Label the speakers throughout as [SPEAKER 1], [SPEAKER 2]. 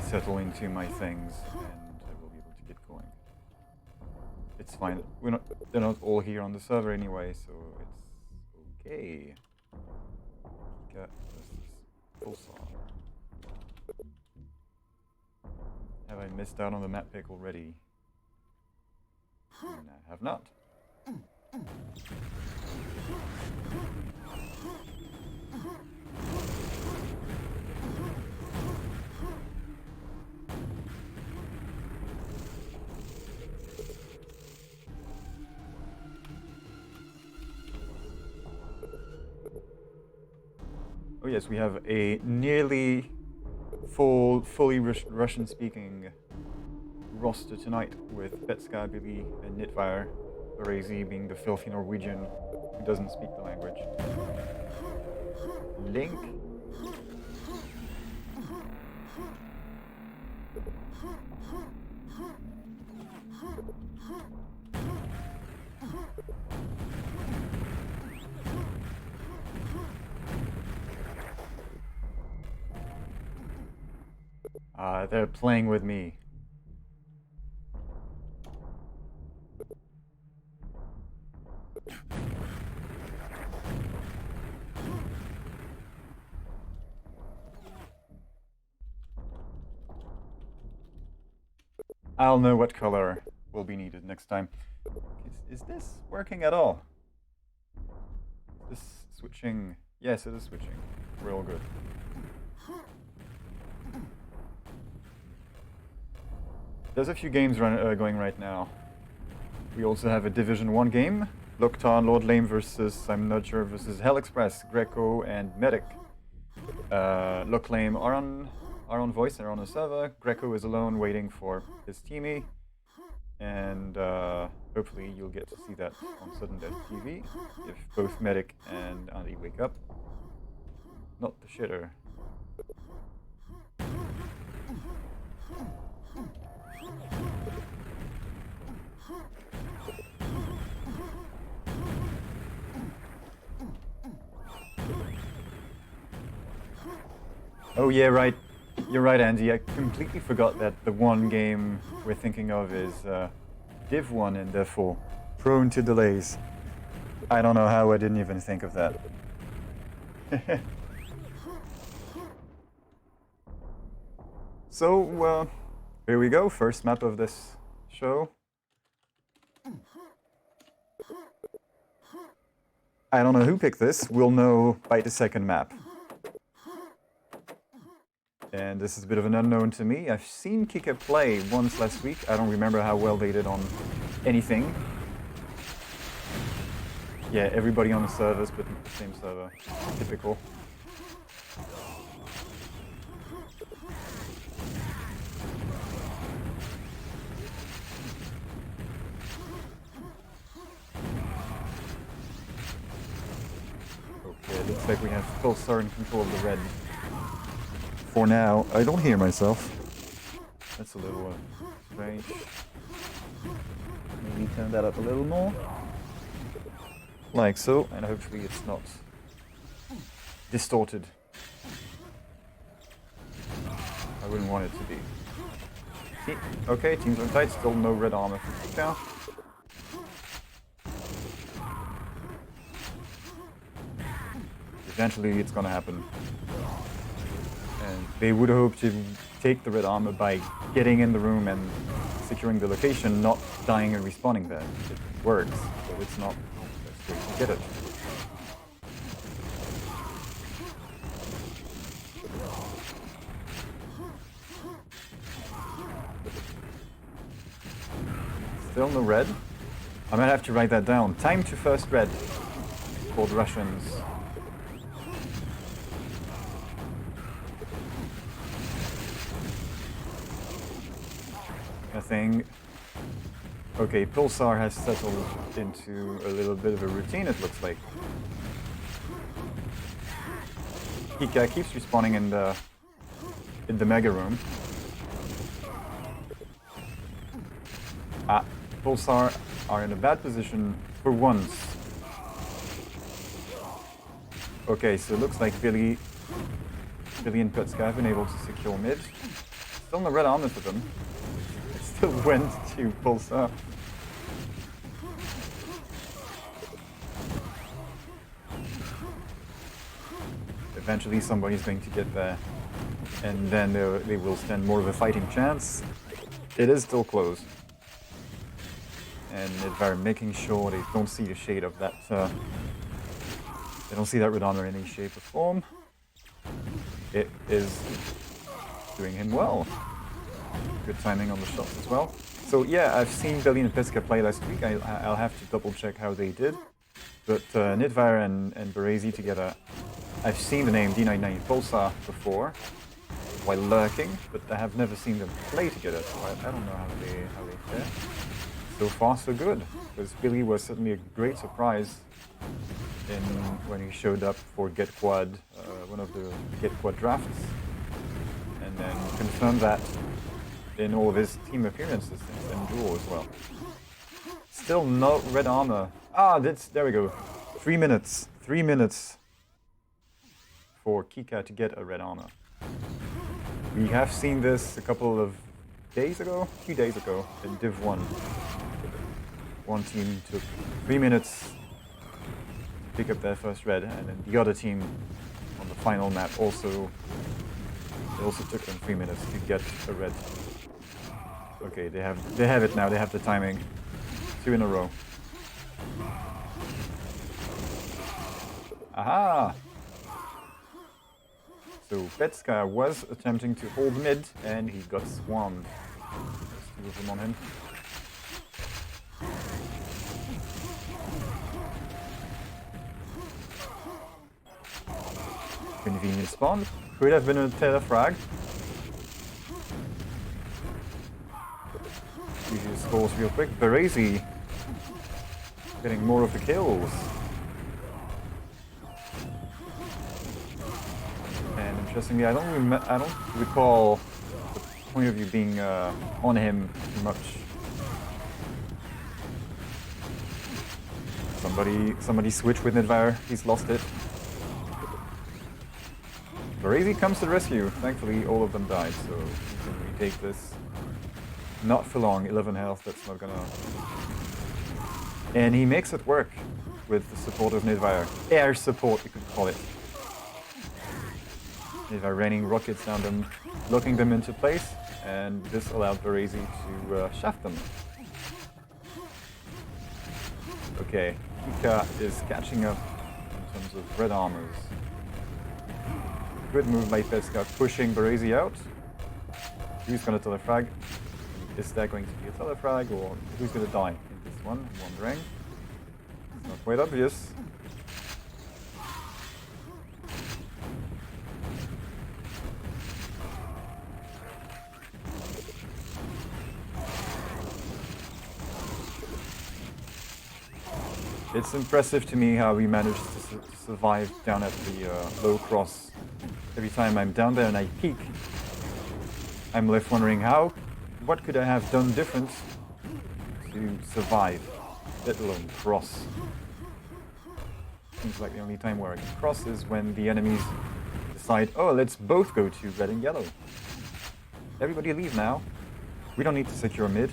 [SPEAKER 1] settle into my things, and I will be able to get going. It's fine. They're not all here on the server anyway, so it's okay. Kika versus Pulsar. Have I missed out on the map pick already? And I have not. Oh yes, we have a nearly fully Russian-speaking roster tonight, with Petska, Billy, and Nitfire, Razy being the filthy Norwegian who doesn't speak the language. Link. They're playing with me. I'll know what color will be needed next time. Is this working at all? Is this switching? Yes, it is switching. Real good. There's a few games going right now. We also have a Division 1 game. Loktar, Lord Lame versus, I'm not sure, versus Hell Express, Greco, and Medic. Lord Lame are on voice, they're on the server. Greco is alone waiting for his teammate. And hopefully you'll get to see that on Sudden Death TV if both Medic and Andy wake up. Not the shitter. Oh yeah, right. You're right, Andy. I completely forgot that the one game we're thinking of is Div 1 and therefore prone to delays. I don't know how I didn't even think of that. So, here we go. First map of this show. I don't know who picked this. We'll know by the second map. And this is a bit of an unknown to me. I've seen Kika play once last week. I don't remember how well they did on anything. Yeah, everybody on the servers, but not the same server. Typical. Okay, looks like we have Pulsar in control of the red. For now, I don't hear myself. That's a little strange. Maybe turn that up a little more. Like so, and hopefully it's not distorted. I wouldn't want it to be. Okay, teams are tight, still no red armor for Kika. Eventually it's gonna happen. And they would hope to take the red armor by getting in the room and securing the location, not dying and respawning there. It works, but it's not the best way to get it. Still no red. I might have to write that down. Time to first red for the Russians. Thing. Okay, Pulsar has settled into a little bit of a routine, it looks like. Kika keeps respawning in the mega room. Pulsar are in a bad position for once. Okay, so it looks like Billy and Petska have been able to secure mid. Still no red armor for them. It still went to Pulsar. Eventually somebody's going to get there, and then they will stand more of a fighting chance. It is still close. And they're making sure they don't see the shade of that, they don't see that red armor in any shape or form. It is doing him well. Good timing on the shots as well. So yeah, I've seen Billy and Pesca play last week. I'll have to double check how they did. But Nidvar and Berezi together, I've seen the name D99 Pulsar before while lurking, but I have never seen them play together, so I don't know how they fare. So far so good, because Billy was certainly a great surprise when he showed up for Get Quad, one of the Get Quad drafts, and then confirmed that in all of his team appearances and duel as well. Still no red armor. There we go. 3 minutes. 3 minutes for Kika to get a red armor. We have seen this a couple of days ago, a few days ago, in Div 1. One team took 3 minutes to pick up their first red, and then the other team on the final map also took them 3 minutes to get a red. Okay, they have it now, they have the timing. 2 in a row. Aha! So Petska was attempting to hold mid, and he got swarmed. There's 2 of them on him. Convenient spawn. Could have been a telefrag. Easy scores real quick. Berezi getting more of the kills. And interestingly, I don't recall the point of view being on him too much. Somebody switched with Nidvar. He's lost it. Berezi comes to the rescue. Thankfully, all of them died, so we can retake this. Not for long. 11 health. That's not gonna. And he makes it work with the support of Nidvar. Air support, you could call it. Nidvar raining rockets down them, locking them into place, and this allowed Berezi to shaft them. Okay, Kika is catching up in terms of red armors. Good move by Pesca, pushing Berezi out. Who's gonna telefrag? Is that going to be a telefrag, or who's gonna die in this one? I'm wondering. It's not quite obvious. It's impressive to me how we managed to survive down at the low cross. Every time I'm down there and I peek, I'm left wondering what could I have done different to survive, let alone cross. Seems like the only time where I can cross is when the enemies decide, oh, let's both go to red and yellow. Everybody leave now. We don't need to secure mid.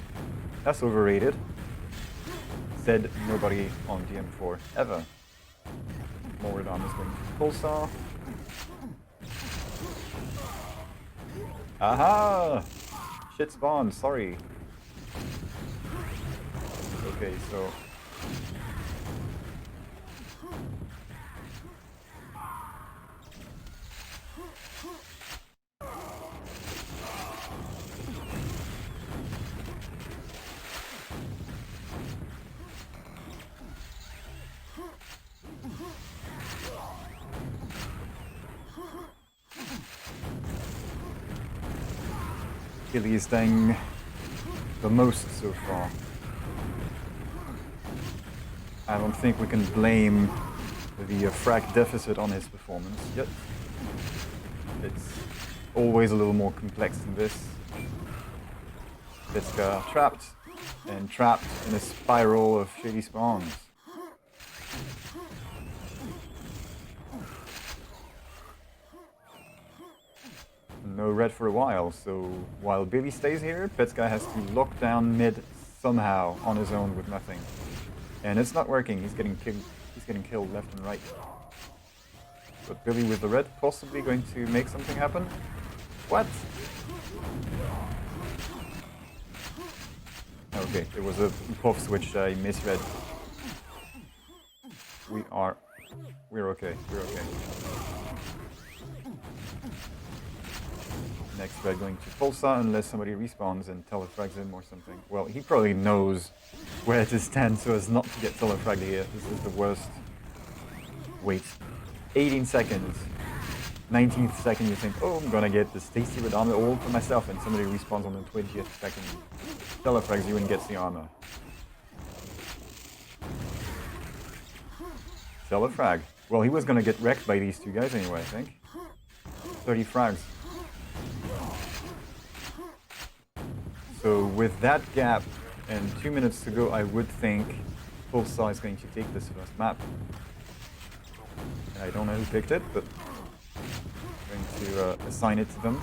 [SPEAKER 1] That's overrated. Said nobody on DM4 ever. More red armor is going to Pulsar. Aha! Shit spawn, sorry. Okay, so... Billy is staying the most so far. I don't think we can blame the frag deficit on his performance yet. It's always a little more complex than this. Petska trapped in a spiral of shady spawns. no red for a while, so while Billy stays here, Petsky has to lock down mid somehow on his own with nothing. And it's not working, he's getting killed left and right. But Billy with the red possibly going to make something happen? What? Okay, it was a puff switch I misread. We're okay, we're okay. Next red going to Pulsar unless somebody respawns and telefrags him or something. Well, he probably knows where to stand so as not to get telefragged here. This is the worst. Wait. 18 seconds. 19th second you think, oh, I'm gonna get this tasty red armor all for myself, and somebody respawns on the 20th second. Telefrags you and gets the armor. Telefrag. Well, he was gonna get wrecked by these two guys anyway, I think. 30 frags. So with that gap and 2 minutes to go, I would think Pulsar is going to take this first map. I don't know who picked it, but I'm going to assign it to them.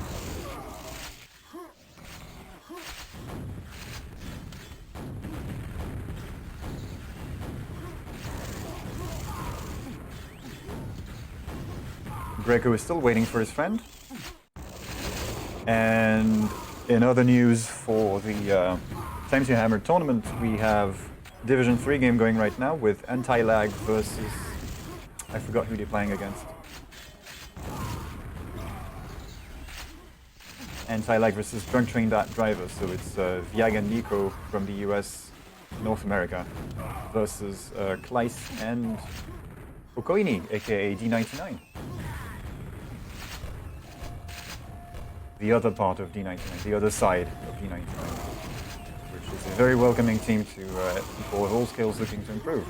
[SPEAKER 1] Greco is still waiting for his friend. And in other news for the Time2Hammer tournament, we have Division 3 game going right now with Anti-Lag versus... I forgot who they're playing against. Anti-Lag versus Drunk Train Driver, so it's Viag and Nico from the US, North America, versus Kleiss and Okoini, aka D99. The other part of D99, the other side of D99, which is a very welcoming team to people of all skills looking to improve.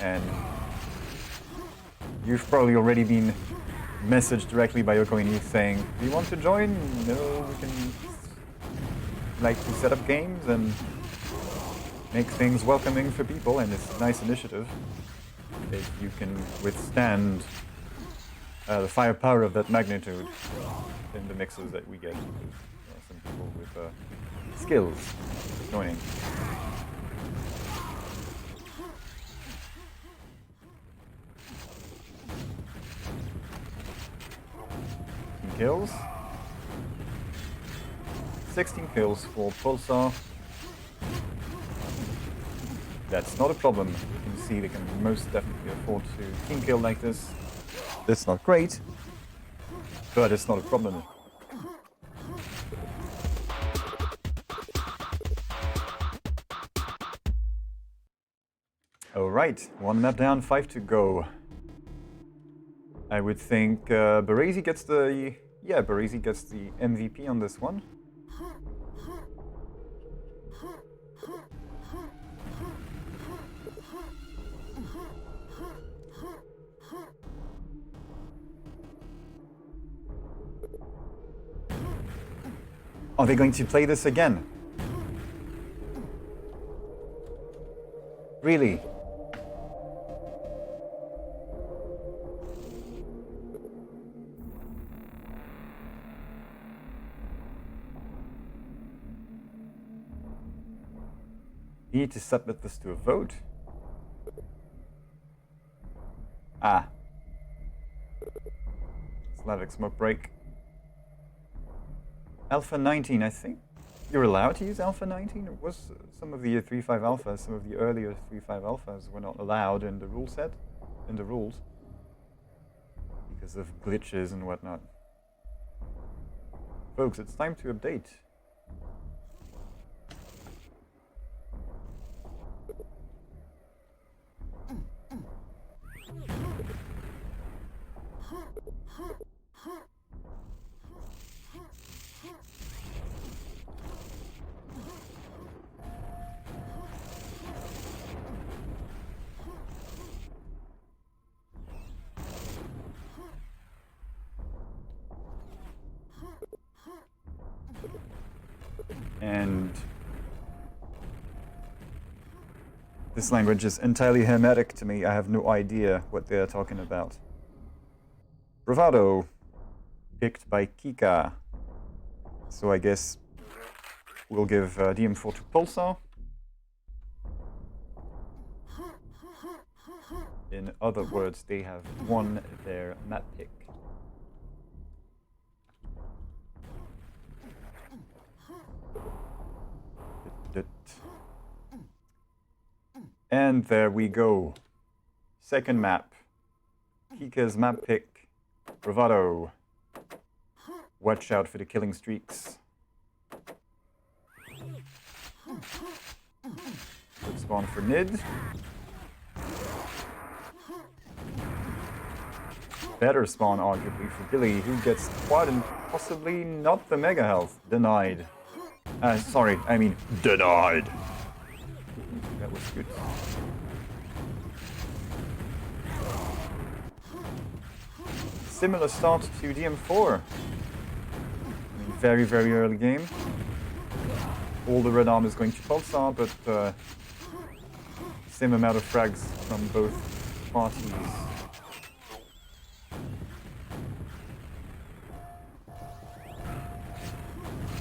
[SPEAKER 1] And you've probably already been messaged directly by Okoini saying, do you want to join? No, we can like to set up games and make things welcoming for people, and it's a nice initiative. If you can withstand the firepower of that magnitude in the mixes that we get. Some people with skills joining. Kills. 16 kills for Pulsar. That's not a problem. You can see they can most definitely afford to team kill like this. It's not great, but it's not a problem. Alright, one map down, 5 to go. I would think Baresi gets the... Yeah, Baresi gets the MVP on this one. Are they going to play this again? Really? You need to submit this to a vote. Ah. Slavic smoke break. Alpha 19, I think. You're allowed to use Alpha 19? It was some of the 3.5 alphas, some of the earlier 3.5 alphas were not allowed in the rule set, in the rules, because of glitches and whatnot. Folks, it's time to update. And this language is entirely hermetic to me. I have no idea what they're talking about. Bravado. picked by Kika. So I guess we'll give DM4 to Pulsar. In other words, they have won their map pick. And there we go. Second map. Kika's map pick. Bravado. Watch out for the killing streaks. Good spawn for Nid. Better spawn, arguably, for Billy, who gets quad and possibly not the mega health. Denied. Sorry, I mean denied. That was good. Similar start to DM4. I mean, very, very early game. All the red arm is going to Pulsar, but same amount of frags from both parties.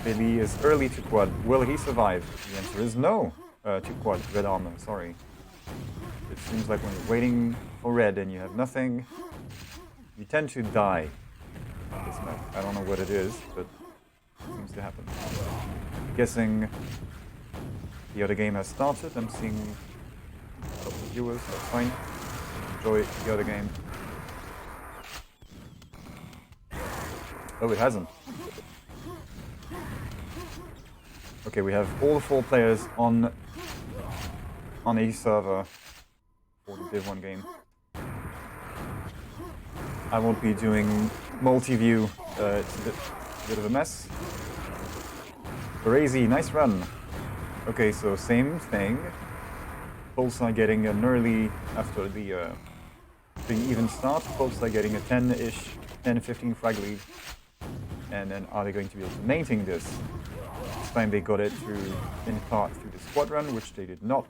[SPEAKER 1] Billy is early to quad. Will he survive? The answer is no. To quad, red armor, sorry. It seems like when you're waiting for red and you have nothing, you tend to die. This map. I don't know what it is, but it seems to happen. I'm guessing the other game has started. I'm seeing a couple of viewers, that's fine. Enjoy the other game. Oh, it hasn't. Okay, we have all 4 players on a server for the Div 1 game. I won't be doing multi-view, it's a bit of a mess. Crazy, nice run. Okay, so same thing. Pulsar getting an early, after the even start, Pulsar getting a 10-ish, 10-15 frag lead. And then are they going to be able to maintain this? This time they got it in part through the squad run, which they did not.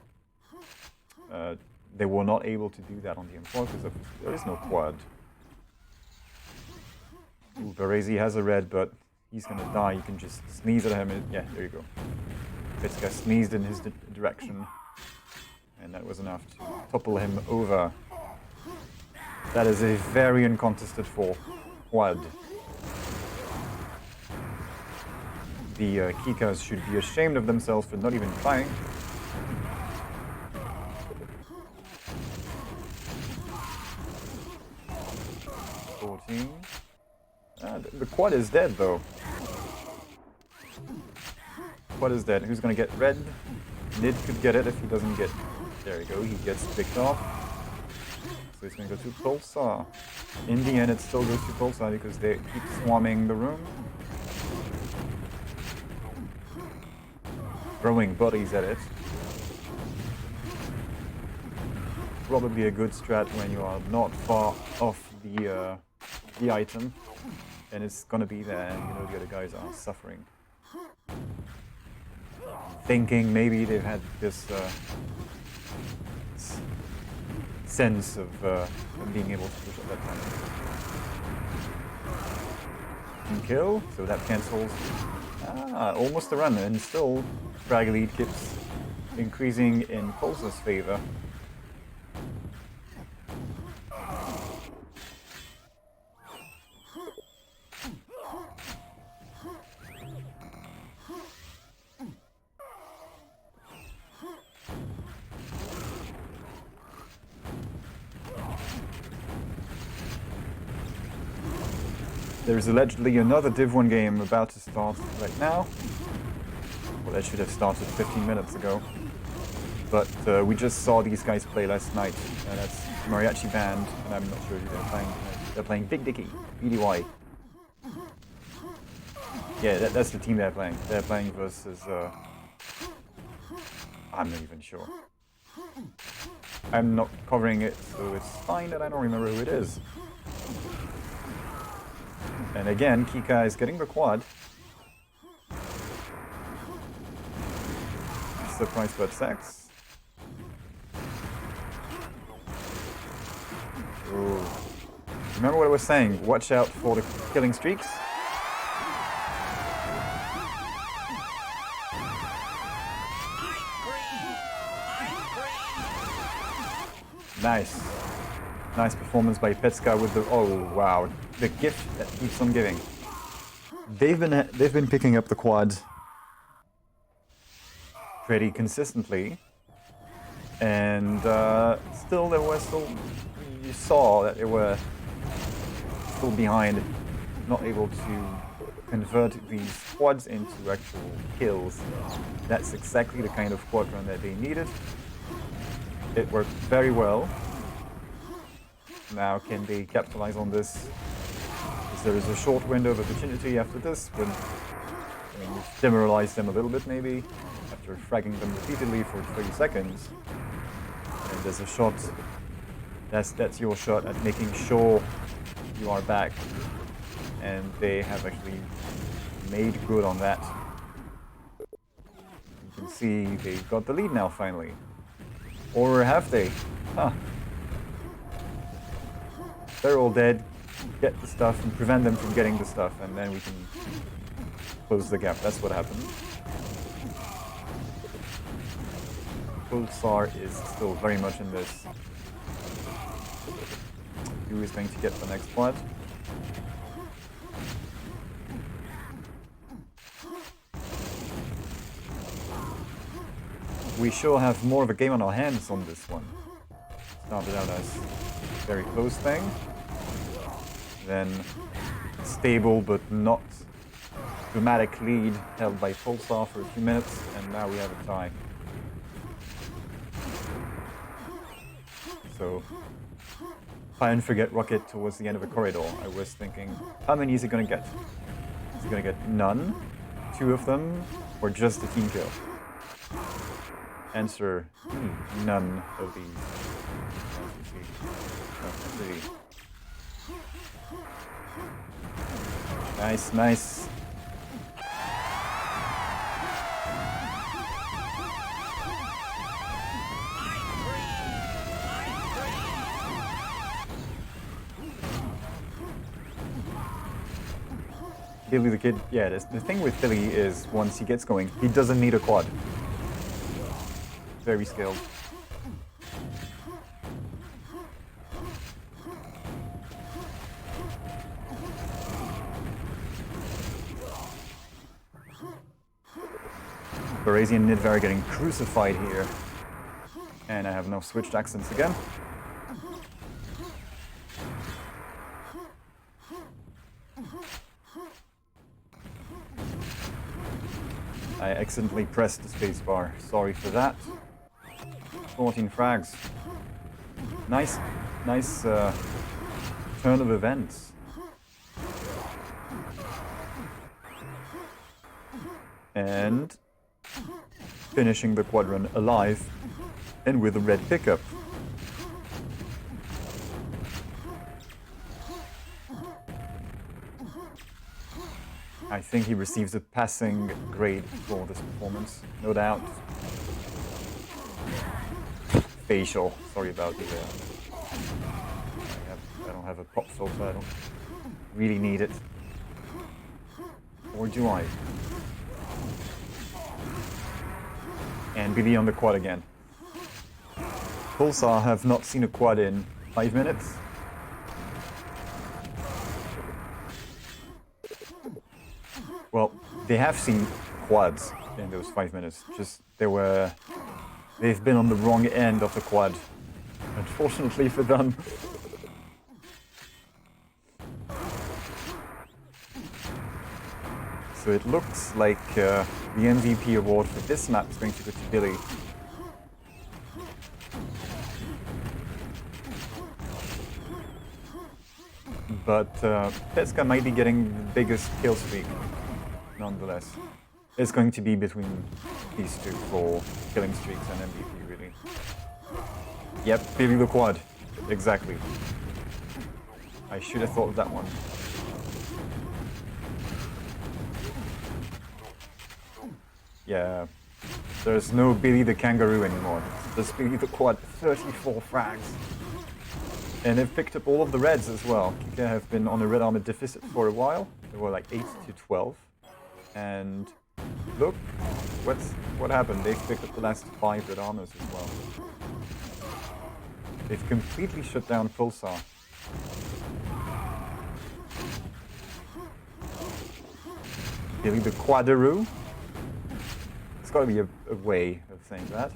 [SPEAKER 1] They were not able to do that on the M4 because there is no quad. Ooh, Berezi has a red, but he's gonna die. You can just sneeze at him. Yeah, there you go. This guy sneezed in his direction, and that was enough to topple him over. That is a very uncontested quad. The Kikas should be ashamed of themselves for not even trying. The quad is dead, though. Quad is dead. Who's gonna get red? Nid could get it if he doesn't get... There you go, he gets picked off. So he's gonna go to Pulsar. In the end, it still goes to Pulsar because they keep swarming the room. Throwing bodies at it. Probably a good strat when you are not far off the item. And it's gonna be there, and you know the other guys are suffering. Thinking maybe they've had this sense of being able to push at that time. And kill, so that cancels. Almost a run, and still frag lead keeps increasing in Pulsar's favor. There's allegedly another Div 1 game about to start right now. Well, that should have started 15 minutes ago. But we just saw these guys play last night, and that's Mariachi Band, and I'm not sure who they're playing. They're playing Big Dicky, BDY. Yeah, that's the team they're playing. They're playing versus... I'm not even sure. I'm not covering it, so it's fine that I don't remember who it is. And again, Kika is getting the quad. Surprise bird sex. Remember what I was saying? Watch out for the killing streaks. Nice. Nice performance by Petska with the... Oh, wow. The gift that keeps on giving. They've been picking up the quad pretty consistently. And still, you saw that they were still behind, not able to convert these quads into actual kills. That's exactly the kind of quad run that they needed. It worked very well. Now, can they capitalize on this? Because there is a short window of opportunity after this, but you've demoralized them a little bit maybe, after fragging them repeatedly for 30 seconds. And there's a shot, that's your shot at making sure you are back. And they have actually made good on that. You can see they've got the lead now finally. Or have they? Huh. They're all dead. Get the stuff and prevent them from getting the stuff, and then we can close the gap. That's what happened. Pulsar is still very much in this. Who is going to get the next quad? We sure have more of a game on our hands on this one. Started out as a very close thing, then stable but not dramatic lead held by Pulsar for a few minutes, and now we have a tie. So, try and forget Rocket towards the end of the corridor. I was thinking, how many is he going to get? Is he going to get none, 2 of them, or just a team kill? Answer, none of these. Nice, nice. Billy the Kid, yeah, the thing with Billy is once he gets going, he doesn't need a quad. Very skilled. Barazi and Nidvar getting crucified here. And I have no switched accents again. I accidentally pressed the spacebar. Sorry for that. 14 frags. Nice turn of events. And finishing the quadrant alive and with a red pickup. I think he receives a passing grade for this performance, no doubt. Facial, sorry about the... I don't have a pop filter, I don't really need it. Or do I? And Billy on the quad again. Pulsar have not seen a quad in 5 minutes. Well, they have seen quads in those 5 minutes. Just they've been on the wrong end of the quad. Unfortunately for them. So it looks like the MVP award for this map is going to go to Billy. But Petska might be getting the biggest kill streak, nonetheless. It's going to be between these two for killing streaks and MVP, really. Yep, Billy the quad. Exactly. I should have thought of that one. Yeah, there's no Billy the Kangaroo anymore. There's Billy the Quad, 34 frags. And they've picked up all of the reds as well. Kika have been on a red armor deficit for a while. They were like 8 to 12. And look, what happened? They've picked up the last 5 red armors as well. They've completely shut down Pulsar. Really, the Quadaroo? There's got to be a way of saying that,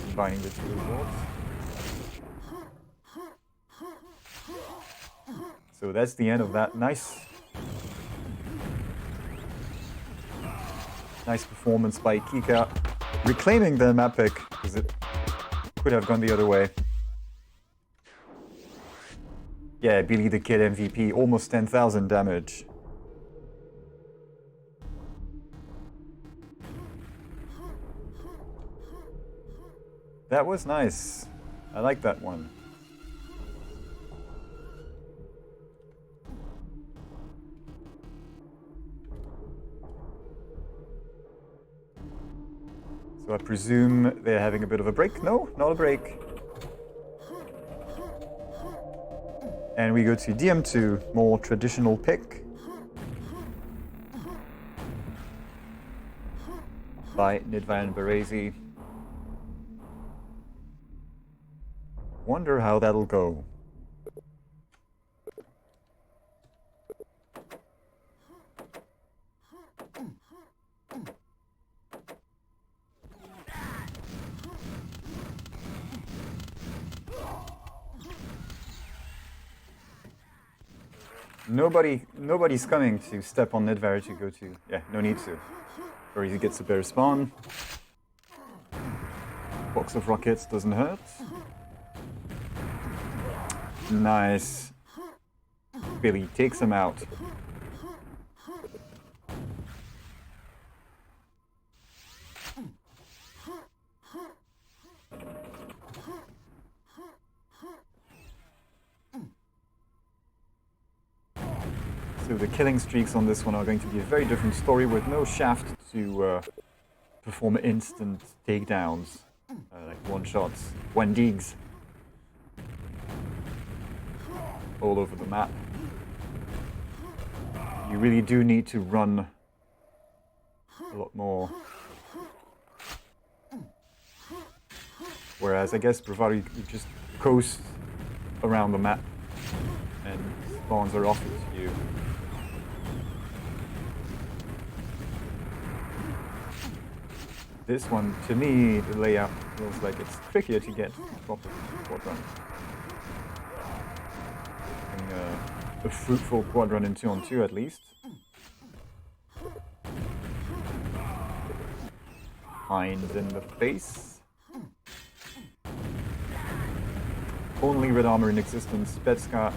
[SPEAKER 1] combining the two rewards. So that's the end of that. Nice performance by Kika, reclaiming the map pick, because it could have gone the other way. Yeah, Billy the Kid MVP, almost 10,000 damage. That was nice. I like that one. So I presume they're having a bit of a break? No, not a break. And we go to DM2, more traditional pick. By Nidva and Baresi. Wonder how that'll go. Nobody's coming to step on Nidvar to go to. Yeah, no need to. Or he gets a better spawn. Box of rockets doesn't hurt. Nice. Billy takes him out. So the killing streaks on this one are going to be a very different story with no shaft to perform instant takedowns, like one-shots, one-digs, all over the map. You really do need to run a lot more. Whereas I guess Bravado, you just coast around the map and spawns are offered to you. This one, to me, the layout feels like it's trickier to get proper quad run. A fruitful quad run in 2-on-2 at least. Hind in the face. Only red armor in existence, Petska.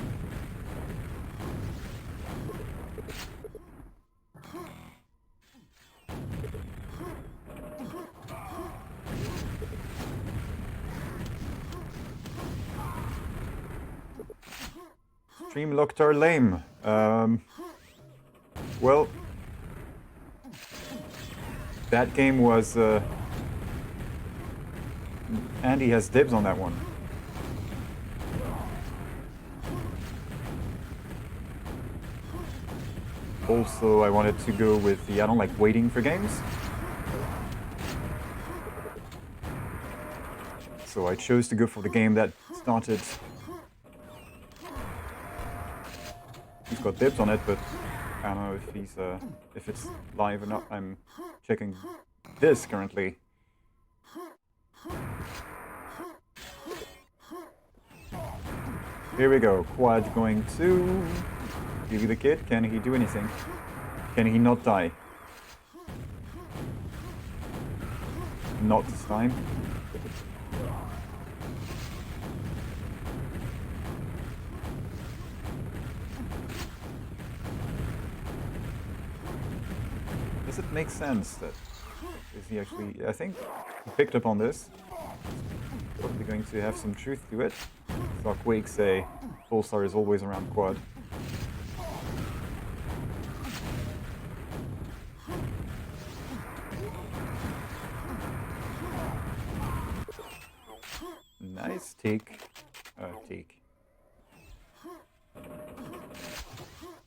[SPEAKER 1] Stream locked are lame. Well, that game was... Andy has dibs on that one. Also, I wanted to go with the... I don't like waiting for games. So I chose to go for the game that started... He's got dibs on it, but I don't know if he's if it's live or not. I'm checking this currently. Here we go. Quad going to Billy the Kid. Can he do anything? Can he not die? Not this time. Does it make sense that is he actually? I think he picked up on this. Probably going to have some truth to it. Saw Quake say Pulsar is always around quad. Nice take. Take.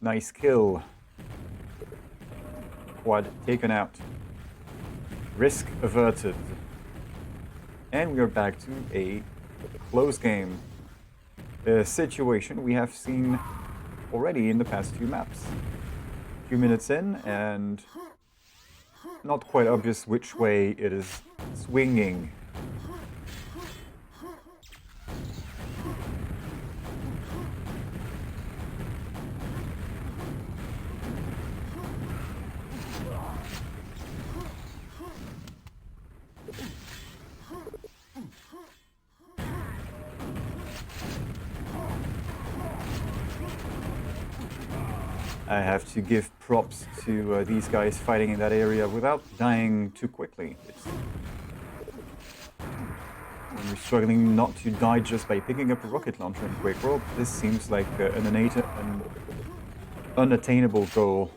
[SPEAKER 1] Nice kill. Quad taken out. Risk averted. And we are back to a close game. A situation we have seen already in the past few maps. A few minutes in, and not quite obvious which way it is swinging. I have to give props to these guys fighting in that area without dying too quickly. When you're struggling not to die just by picking up a rocket launcher in QuakeWorld, this seems like an unattainable goal.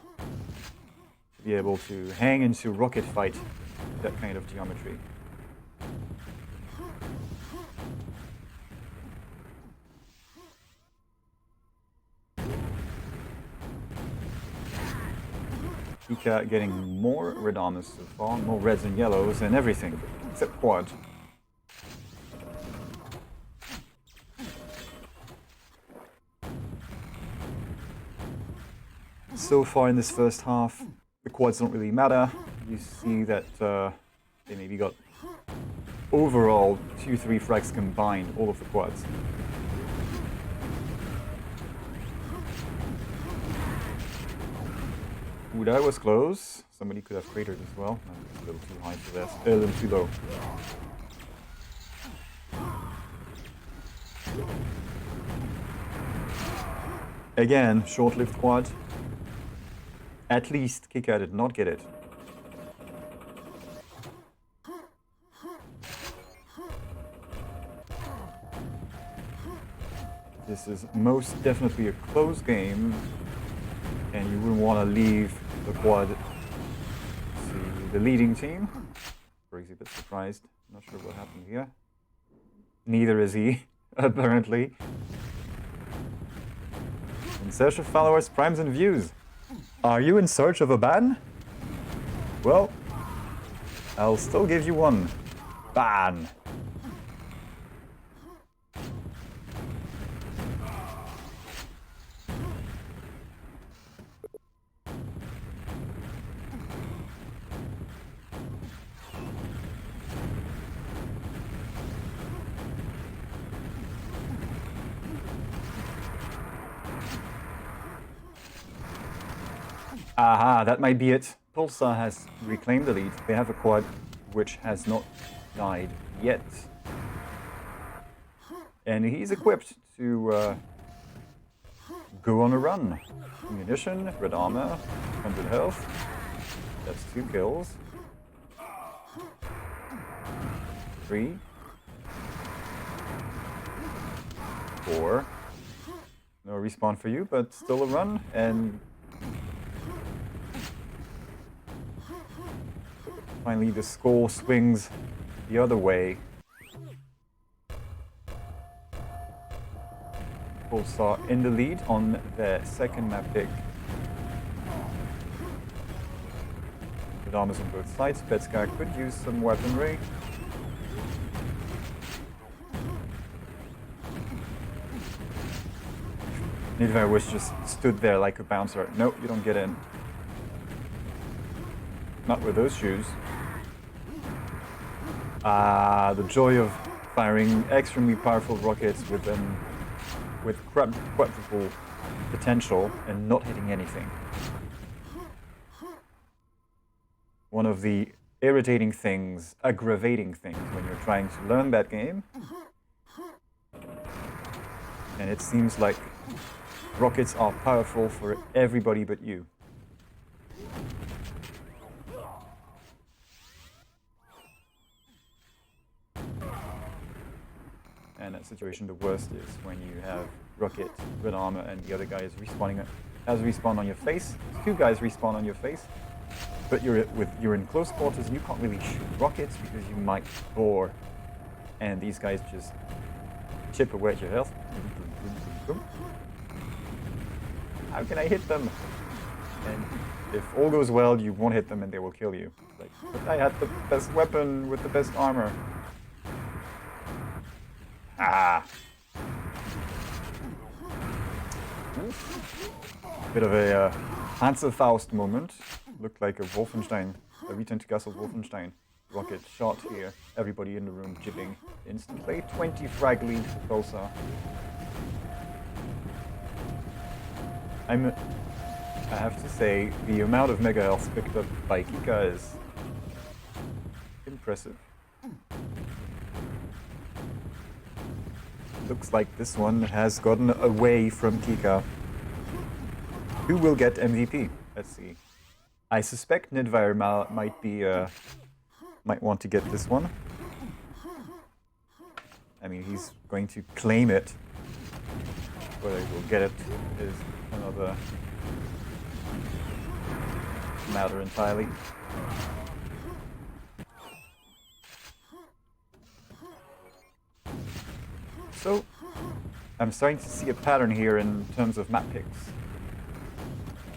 [SPEAKER 1] To be able to hang into rocket fight that kind of geometry. Kika getting more red armors so far, more reds and yellows and everything, except quad. So far in this first half, the quads don't really matter. You see that they maybe got overall 2-3 frags combined, all of the quads. Ooh, that was close. Somebody could have cratered as well. No, it's a little too high for this. A little too low. Again, short-lived quad. At least Kika did not get it. This is most definitely a close game. And you wouldn't want to leave the quad to the leading team. Briggs a bit surprised. Not sure what happened here. Neither is he, apparently. In search of followers, primes, and views. Are you in search of a ban? Well, I'll still give you one. Ban. Aha, that might be it. Pulsar has reclaimed the lead. They have a quad which has not died yet. And he's equipped to go on a run. Ammunition, red armor, 100 health. That's 2 kills. 3. 4. No respawn for you, but still a run. And finally, the score swings the other way. Pulsar in the lead on their second map pick. With armors on both sides, Petska could use some weaponry. Nidva was just stood there like a bouncer. No, you don't get in. Not with those shoes. The joy of firing extremely powerful rockets with quadruple potential and not hitting anything. One of the irritating things, aggravating things when you're trying to learn that game. And it seems like rockets are powerful for everybody but you. And that situation, the worst is when you have rocket, red armor, and the other guy is respawning respawn on your face. 2 guys respawn on your face, but you're in close quarters and you can't really shoot rockets because you might bore, and these guys just chip away at your health. How can I hit them? And if all goes well, you won't hit them and they will kill you. Like, but I had the best weapon with the best armor. Ah! Bit of a Panzerfaust moment. Looked like a Wolfenstein, a Return to Castle Wolfenstein rocket shot here. Everybody in the room jibbing instantly. 20 frag lead for Pulsar. I have to say, the amount of mega health picked up by Kika is impressive. Looks like this one has gotten away from Kika. Who will get MVP? Let's see. I suspect Nidvire might want to get this one. I mean, he's going to claim it. Whether he will get it is another matter entirely. So, I'm starting to see a pattern here in terms of map picks.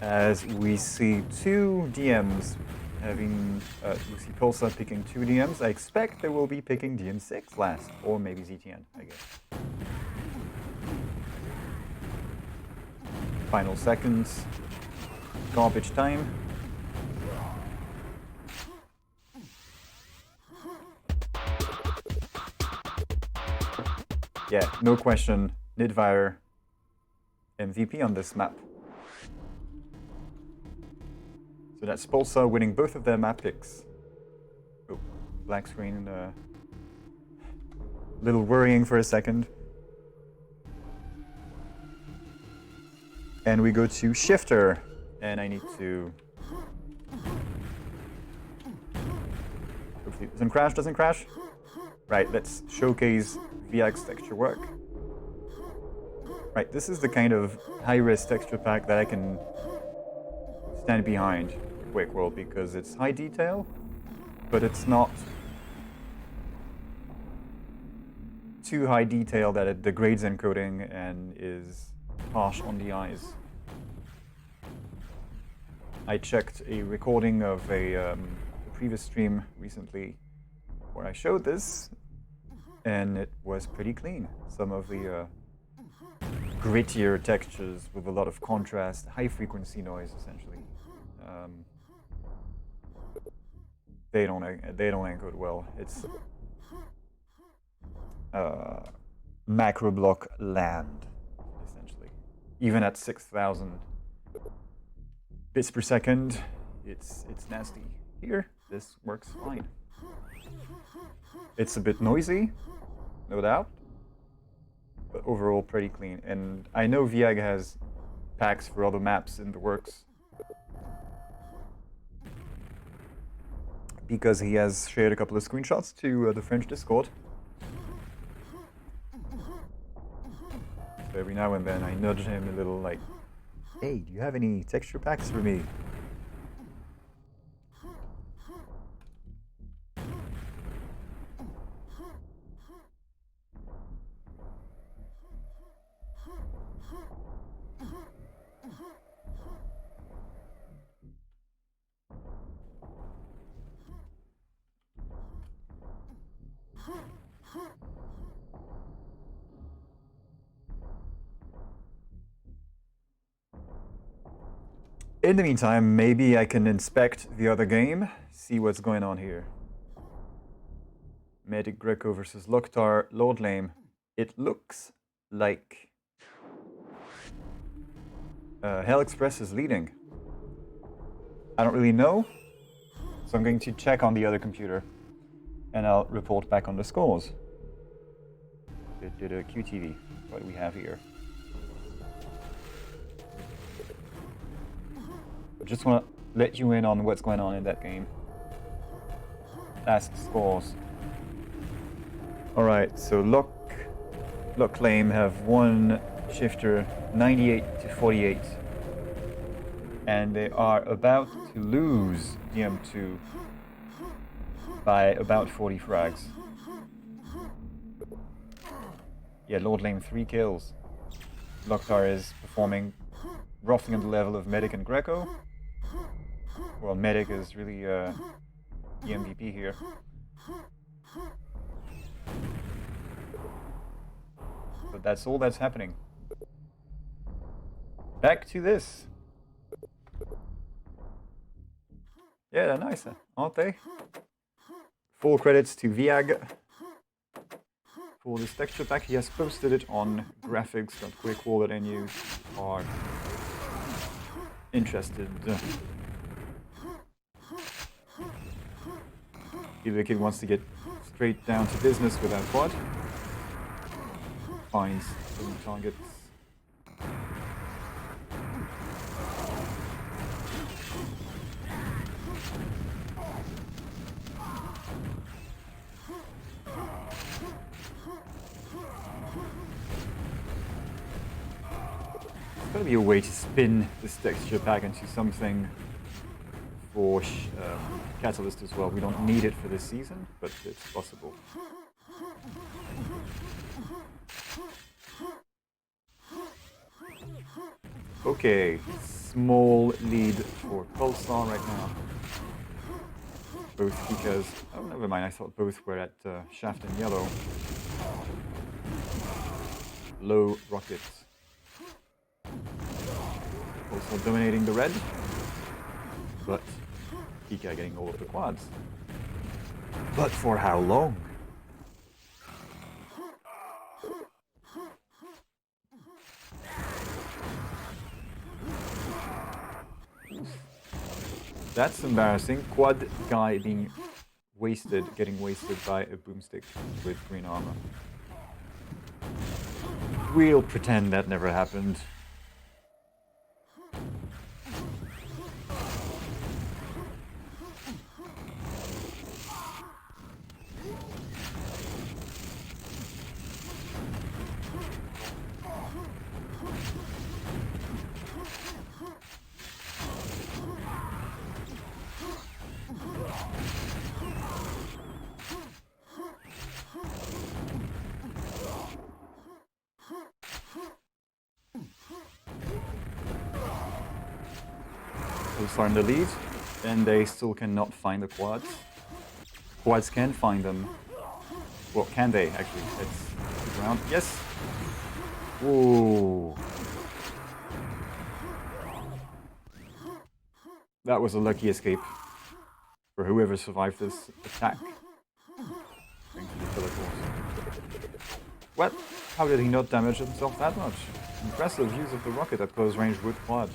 [SPEAKER 1] As we see two DMs having, you see Pulsar picking two DMs. I expect they will be picking DM6 last, or maybe ZTN, I guess. Final seconds. Garbage time. Yeah, no question, Nidvire MVP on this map. So that's Pulsar winning both of their map picks. Oh, black screen, little worrying for a second. And we go to Shifter, and I need to... Hopefully it doesn't crash? Right, let's showcase VX's texture work. Right, this is the kind of high-risk texture pack that I can stand behind with QuakeWorld because it's high detail, but it's not too high detail that it degrades encoding and is harsh on the eyes. I checked a recording of a previous stream recently where I showed this, and it was pretty clean. Some of the grittier textures with a lot of contrast, high frequency noise essentially. They don't encode well. It's macro block land essentially. Even at 6,000 bits per second, it's nasty. Here, this works fine. It's a bit noisy, no doubt, but overall pretty clean. And I know VIAG has packs for other maps in the works because he has shared a couple of screenshots to the French Discord. So every now and then I nudge him a little like, hey, do you have any texture packs for me? In the meantime, maybe I can inspect the other game, see what's going on here. Medic Greco versus Loktar, Lord Lame. It looks like Hell Express is leading. I don't really know, so I'm going to check on the other computer and I'll report back on the scores. QTV, what do we have here? I just want to let you in on what's going on in that game. Last scores. Alright, so Lock Claim have won Shifter 98-48. And they are about to lose DM2 by about 40 frags. Yeah, Lord Lame 3 kills. Loktar is performing roughly on the level of Medic and Greco. Well, Medic is really the MVP here. But that's all that's happening. Back to this. Yeah, they're nice, aren't they? Full credits to Viag for this texture pack. He has posted it on graphics.QuakeWorld.nu are interested. If the kid wants to get straight down to business with that quad, finds some targets. There's gotta be a way to spin this texture pack into something for Catalyst as well. We don't need it for this season, but it's possible. Okay, small lead for Pulsar right now. Both Kikas. Oh, never mind, I thought both were at Shaft and Yellow. Low rockets. Also dominating the red. But Kika getting all of the quads. But for how long? That's embarrassing. Quad guy being wasted, getting wasted by a boomstick with green armor. We'll pretend that never happened. Pulsar in the lead, and they still cannot find the quads. Quads can find them. Well, can they actually? It's the ground. Yes! Ooh. That was a lucky escape for whoever survived this attack. What? How did he not damage himself that much? Impressive use of the rocket at close range with quad.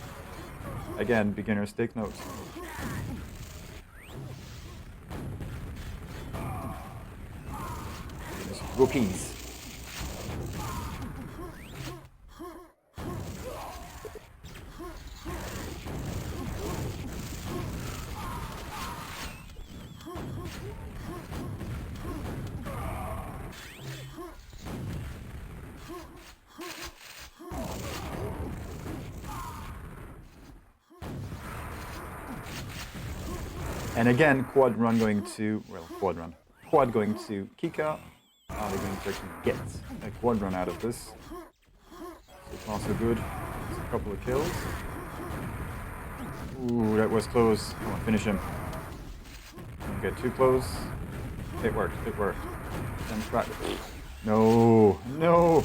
[SPEAKER 1] Again, beginners take notes. Rookies. And again, quad going to Kika. Are they going to actually get a quad run out of this? So far so good. Just a couple of kills. Ooh, that was close. Come on, finish him. Don't get too close. It worked, it worked. No, no!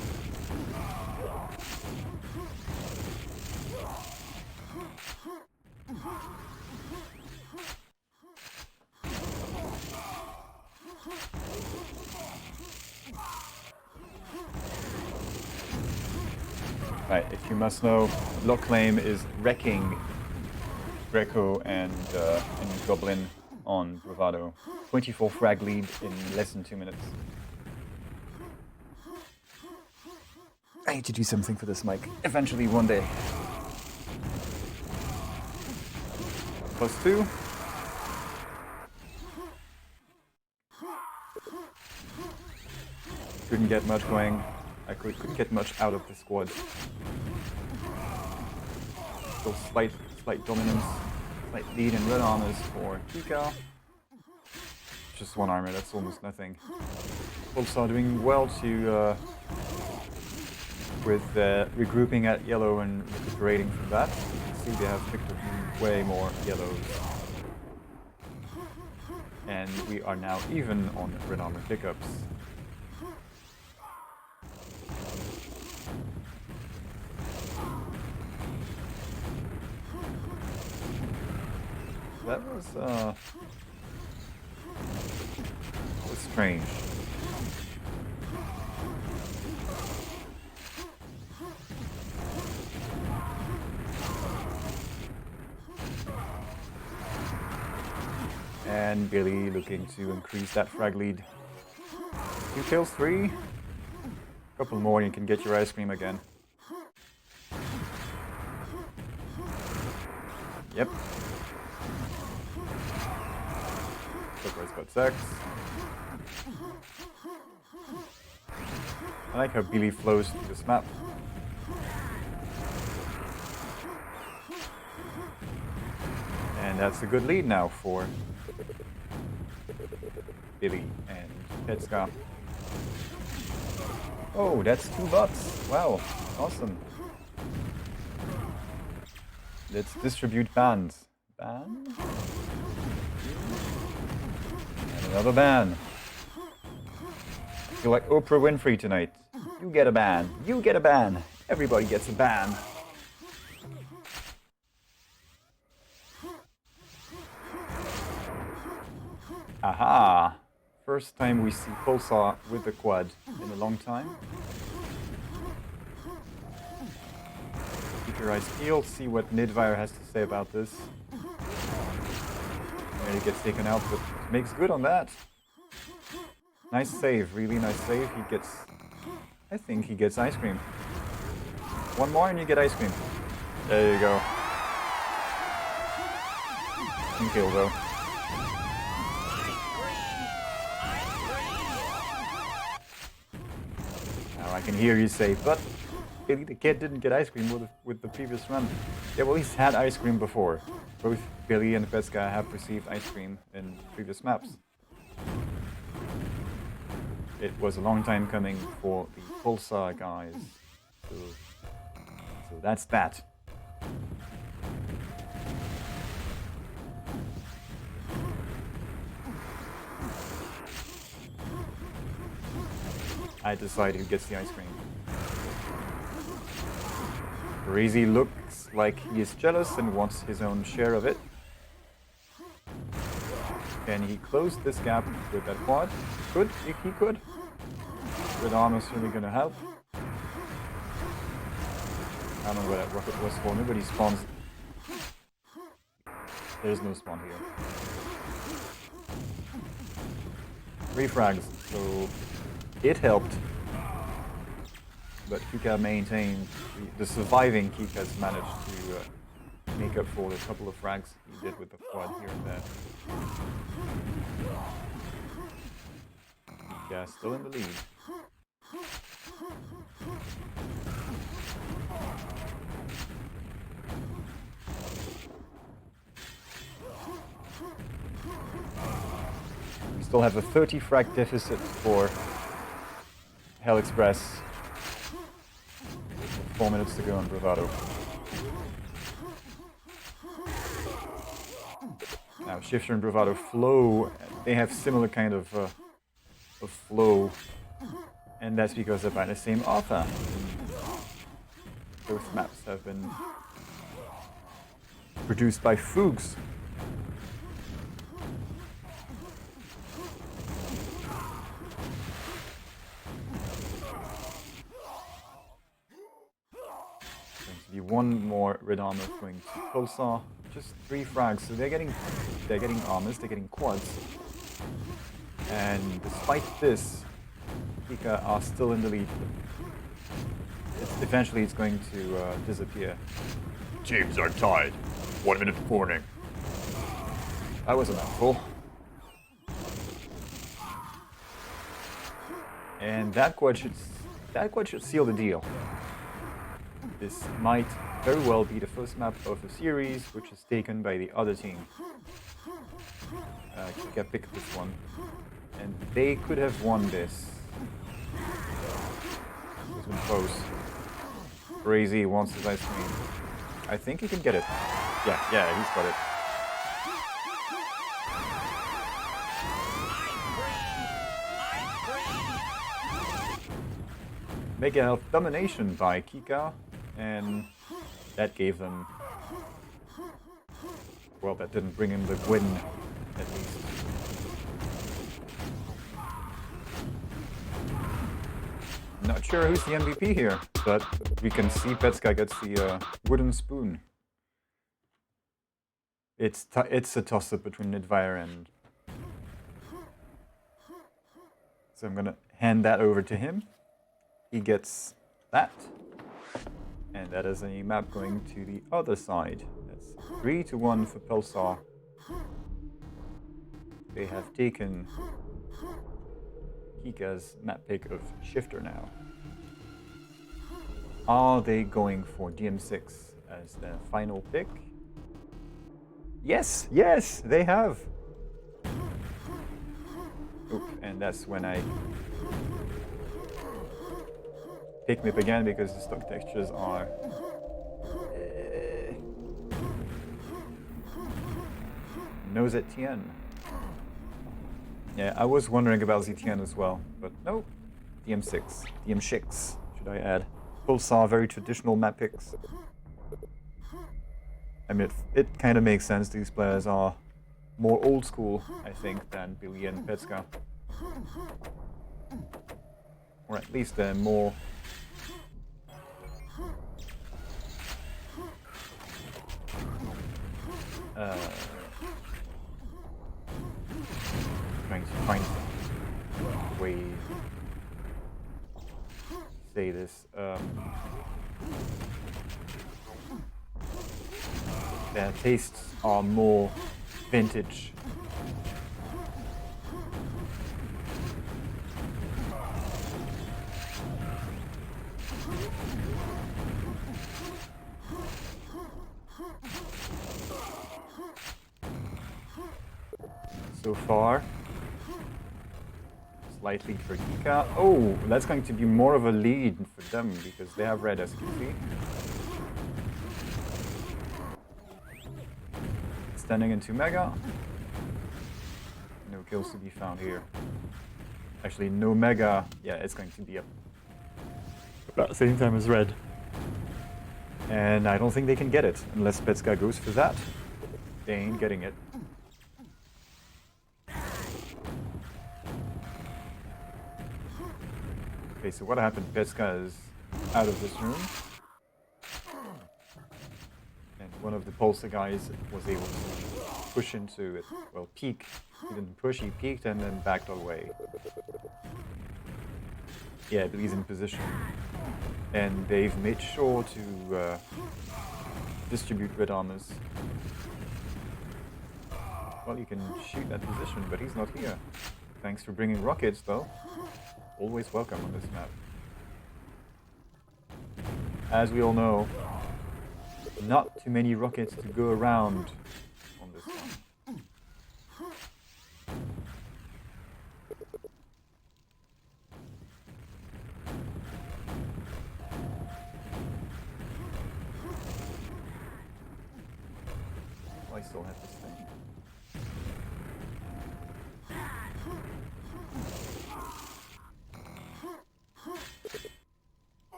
[SPEAKER 1] Right, if you must know, Lock Claim is wrecking Greco and Goblin on Bravado. 24 frag lead in less than 2 minutes. I need to do something for this mic. Eventually, one day. +2. Couldn't get much going. I couldn't get much out of the squad. Still slight dominance, slight lead in red armors for Kika. Just one armor, that's almost nothing. Pulsar doing well to with regrouping at yellow and recuperating from that. You can see they have picked up way more yellows. And we are now even on red armor pickups. That was strange. And Billy looking to increase that frag lead. 2 kills, 3. Couple more and you can get your ice cream again. Yep. Clipper's got 6. I like how Billy flows through this map. And that's a good lead now for Billy and Petska. Oh, that's 2 bots. Wow, awesome. Let's distribute bans. Ban? And another ban. I feel like Oprah Winfrey tonight. You get a ban. You get a ban. Everybody gets a ban. Aha! First time we see Pulsar with the quad in a long time. Keep your eyes peeled, see what Nidvire has to say about this. And he gets taken out, but makes good on that. Nice save, really nice save. He gets... I think he gets ice cream. One more and you get ice cream. There you go. 2 kill though. Now I can hear you say, but Billy the Kid didn't get ice cream with the previous run. Yeah, well, he's had ice cream before. Both Billy and Petska have received ice cream in previous maps. It was a long time coming for the Pulsar guys. So that's that. I decide who gets the ice cream. Crazy looks like he is jealous and wants his own share of it. Can he close this gap with that quad? Could, if he could. Red armor's really gonna help. I don't know where that rocket was for. Nobody spawns. There's no spawn here. 3 frags, so it helped. But Kika maintained. The surviving Kika's managed to make up for the couple of frags he did with the quad here and there. Kika still in the lead. We still have a 30 frag deficit for Hell Express. 4 minutes to go on Bravado. Now Shifter and Bravado flow. They have similar kind of flow, and that's because they're by the same author. Both maps have been produced by Fuchs. One more red armor going to Pulsar. Just 3 frags, so they're getting armors, they're getting quads. And despite this, Kika are still in the lead. Eventually it's going to disappear. Teams are tied. 1 minute warning. That was a mouthful. And that quad should seal the deal. This might very well be the first map of the series, which is taken by the other team. Kika picked this one, and they could have won this. It was been close. Crazy wants his ice cream. I think he can get it. Yeah, he's got it. Mega Health Domination by Kika, and that gave them... Well, that didn't bring him the win, at least. Not sure who's the MVP here, but we can see Petska gets the wooden spoon. It's a toss-up between Nidvire and... So I'm gonna hand that over to him. He gets that. And that is a map going to the other side. That's 3-1 for Pulsar. They have taken Kika's map pick of Shifter now. Are they going for DM6 as their final pick? Yes, they have! Oop, and that's when I pick Mip again because the stock textures are... No ZTN. Yeah, I was wondering about ZTN as well, but no. DM6. DM6, should I add. Pulsar, very traditional map picks. I mean, it kind of makes sense. These players are more old school, I think, than Billy and Petska. Or at least they're more... trying to find a way to say this. Their tastes are more vintage. So far, slightly for Kika. Oh, that's going to be more of a lead for them because they have red, as you can see. Standing into Mega. No kills to be found here. Actually, no Mega. Yeah, it's going to be up about the same time as red. And I don't think they can get it unless Petska goes for that. They ain't getting it. Okay, so what happened? Petska is out of this room. And one of the Pulsar guys was able to push into it. Well, peek. He didn't push, he peeked and then backed away. Yeah, but he's in position. And they've made sure to distribute red armors. Well, you can shoot that position, but he's not here. Thanks for bringing rockets, though. Always welcome on this map. As we all know, not too many rockets to go around on this one. Oh, I still have this thing.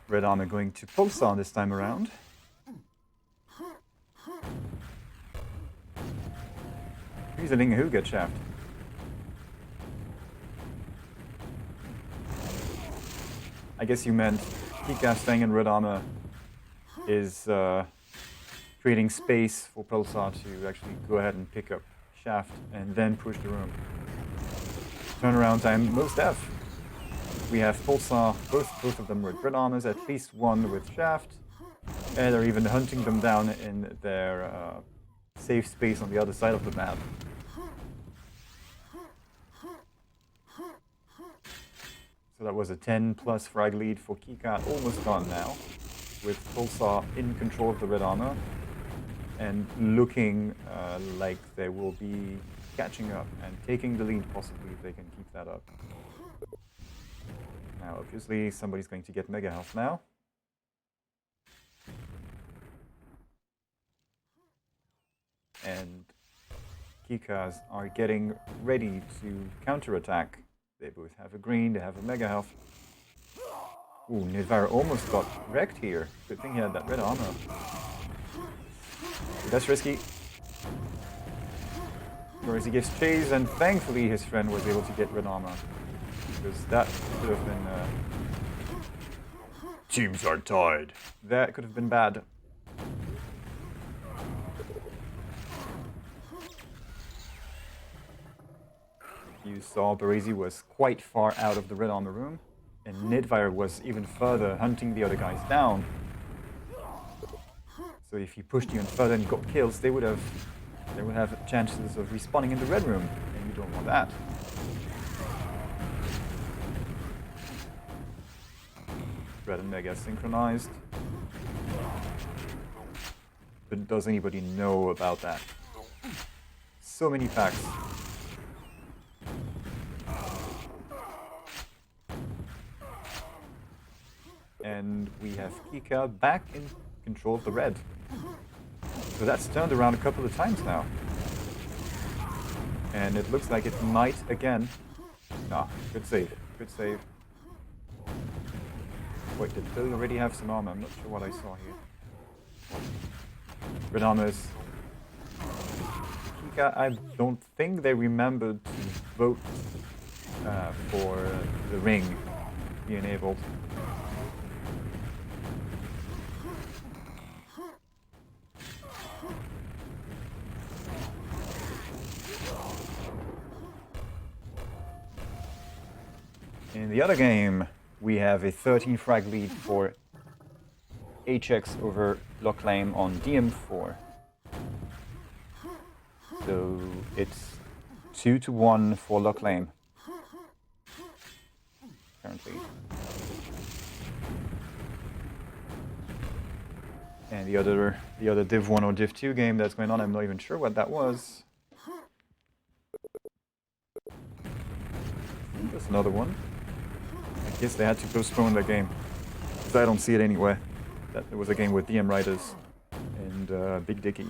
[SPEAKER 1] Red armor going to Pulsar this time around. Using a Huga shaft. I guess you meant Kika staying in red armor is creating space for Pulsar to actually go ahead and pick up shaft and then push the room. Turnaround time, most def. We have Pulsar, both of them with red armors, at least one with shaft, and they're even hunting them down in their safe space on the other side of the map. So that was a 10 plus frag lead for Kika, almost gone now, with Pulsar in control of the red armor and looking like they will be catching up and taking the lead possibly if they can keep that up. Now obviously somebody's going to get mega health now. And Kikas are getting ready to counterattack. They both have a green, they have a mega health. Ooh, Nidvar almost got wrecked here. Good thing he had that red armor. That's risky. Whereas he gives chase, and thankfully his friend was able to get red armor. Because that could have been... Teams are tied. That could have been bad. You saw Baresi was quite far out of the red armor room, and Nidvar was even further hunting the other guys down. So if he pushed even further and got kills, they would have chances of respawning in the red room, and you don't want that. Red and Mega synchronized. But does anybody know about that? So many packs. And we have Kika back in control of the red. So that's turned around a couple of times now. And it looks like it might again. Ah, good save. Good save. Wait, did Billy already have some armor? I'm not sure what I saw here. Red armors. Kika, I don't think they remembered to vote for the ring to be enabled. In the other game, we have a 13 frag lead for HX over Locklame on DM4. So it's 2-1 for Locklame currently. And the other Div 1 or Div 2 game that's going on, I'm not even sure what that was. There's another one. I guess they had to postpone the game, because I don't see it anywhere. That there was a game with DM Riders and Big Dicky.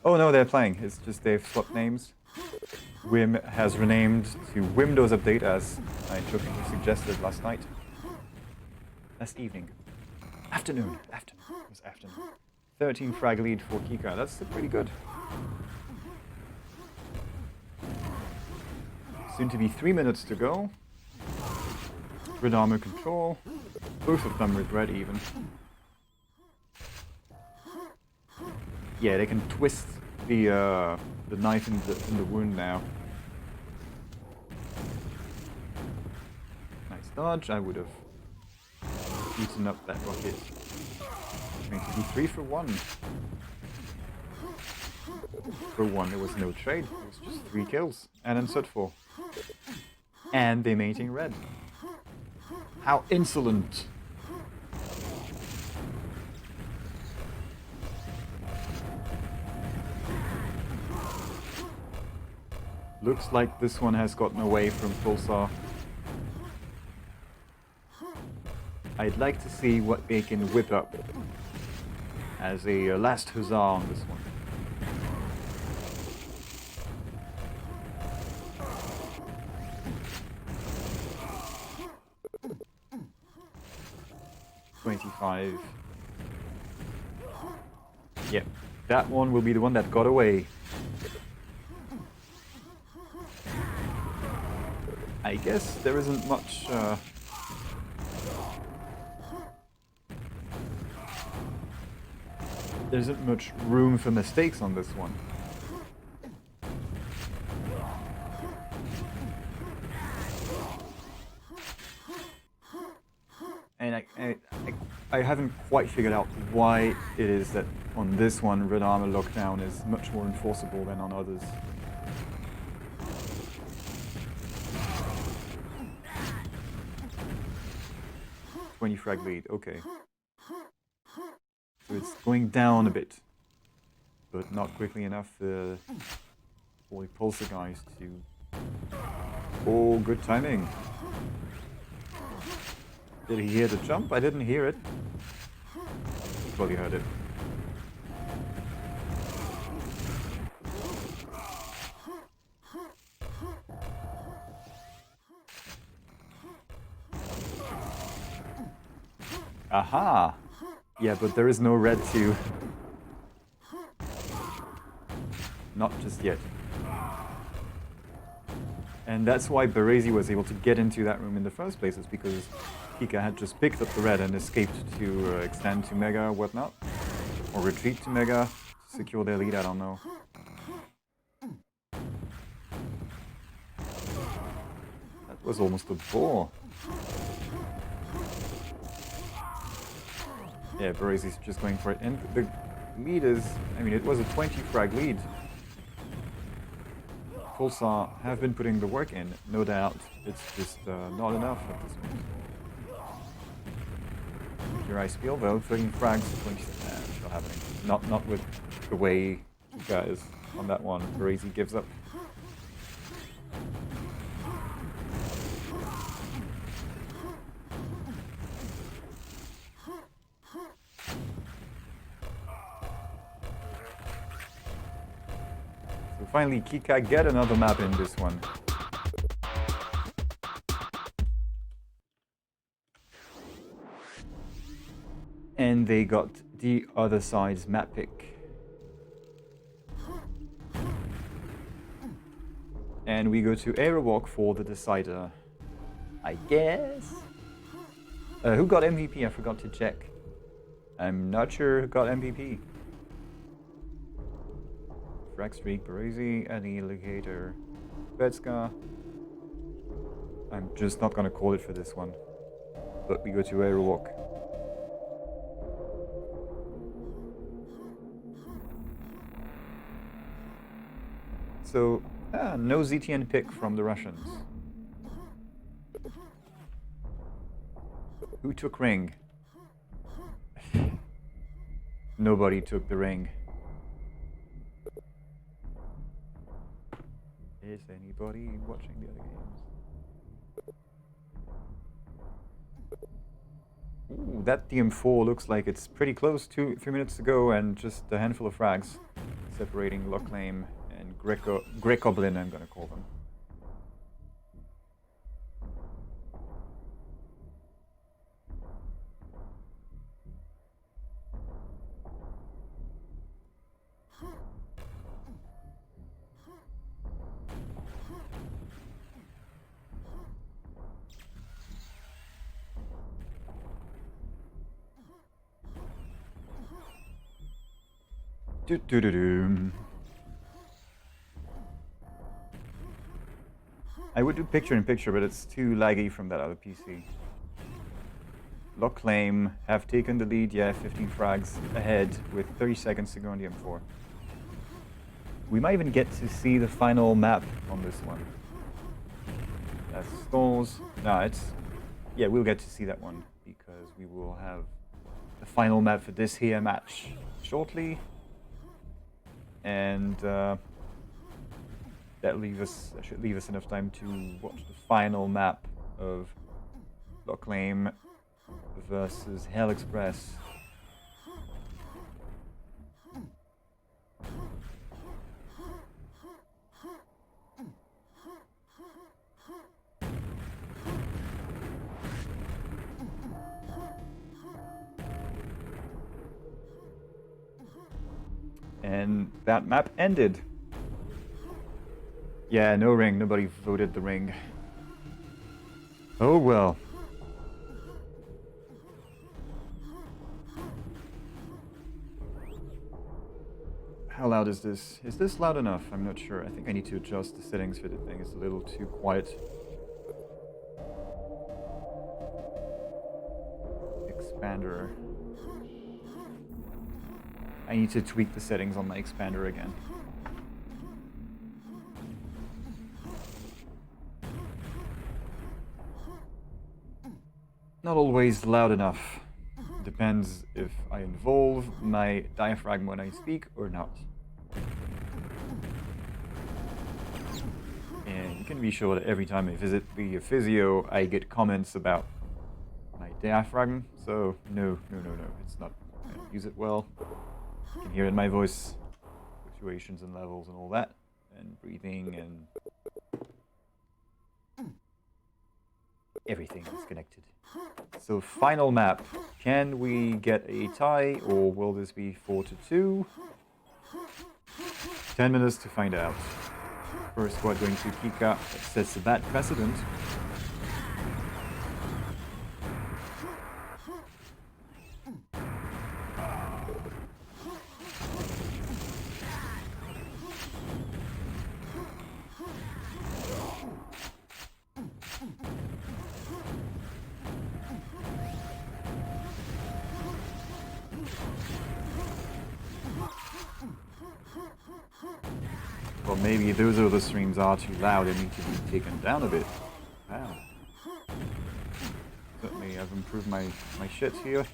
[SPEAKER 1] Oh no, they're playing. It's just they've swapped names. Wim has renamed to Windows Update, as I jokingly suggested last night. Last evening. Afternoon. It was afternoon. 13 frag lead for Kika. That's pretty good. Soon to be 3 minutes to go. Red armor control. Both of them with red even. Yeah, they can twist the knife in the wound now. Nice dodge. I would have eaten up that rocket. Going to be 3 for 1. For 1, there was no trade. It was just 3 kills and then sud 4. And they maintain red. How insolent! Looks like this one has gotten away from Pulsar. I'd like to see what they can whip up as a last huzzah on this one. Yep, that one will be the one that got away. I guess there isn't much there isn't much room for mistakes on this one. And I haven't quite figured out why it is that on this one red armor lockdown is much more enforceable than on others. . 20 frag lead. Okay. So it's going down a bit, but not quickly enough for the Pulsar guys to... Oh, good timing. Did he hear the jump? I didn't hear it. Well, he heard it. Aha! Yeah, but there is no red to... Not just yet. And that's why Berezi was able to get into that room in the first place, is because Kika had just picked up the red and escaped to extend to Mega or whatnot. Or retreat to Mega, secure their lead, I don't know. That was almost a bore. Yeah, Berezi's just going for it. And the lead is, I mean, it was a 20 frag lead. Pulsar have been putting the work in, no doubt. It's just not enough at this point. Your ice spiel though, 13 frags, 20 still happening. Not with the way Kika is on that one. Berezi gives up. So finally, Kika get another map in this one. And they got the other side's map pick. And we go to Aerowalk for the decider, I guess. Who got MVP? I forgot to check. I'm not sure who got MVP. Frag Streak, Berezi, Annihilator, Betska. I'm just not gonna call it for this one. But we go to Aerowalk. So, no ZTN pick from the Russians. Who took ring? Nobody took the ring. Is anybody watching the other games? Ooh, that DM4 looks like it's pretty close to 3 minutes to go, and just a handful of frags separating Locklame and Grecoblin, I'm gonna call them. I would do picture-in-picture, but it's too laggy from that other PC. Locklame have taken the lead, yeah, 15 frags ahead with 30 seconds to go on the M4. We might even get to see the final map on this one. That's stalls. No, it's... Yeah, we'll get to see that one, because we will have the final map for this here match shortly. And that should leave us enough time to watch the final map of Locklame versus Hell Express. And that map ended. Yeah, no ring. Nobody voted the ring. Oh well. How loud is this? Is this loud enough? I'm not sure. I think I need to adjust the settings for the thing. It's a little too quiet. Expander. I need to tweak the settings on my expander again. not always loud enough. Depends if I involve my diaphragm when I speak or not. And you can be sure that every time I visit the physio, I get comments about my diaphragm. So no, it's not. I don't use it well. You can hear it in my voice, fluctuations and levels and all that, and breathing and everything is connected. So final map. Can we get a tie, or will this be 4-2? 10 minutes to find out. First squad going to Kika. That sets a bad precedent. Well, maybe those other streams are too loud and need to be taken down a bit. Wow. Certainly I've improved my shit here.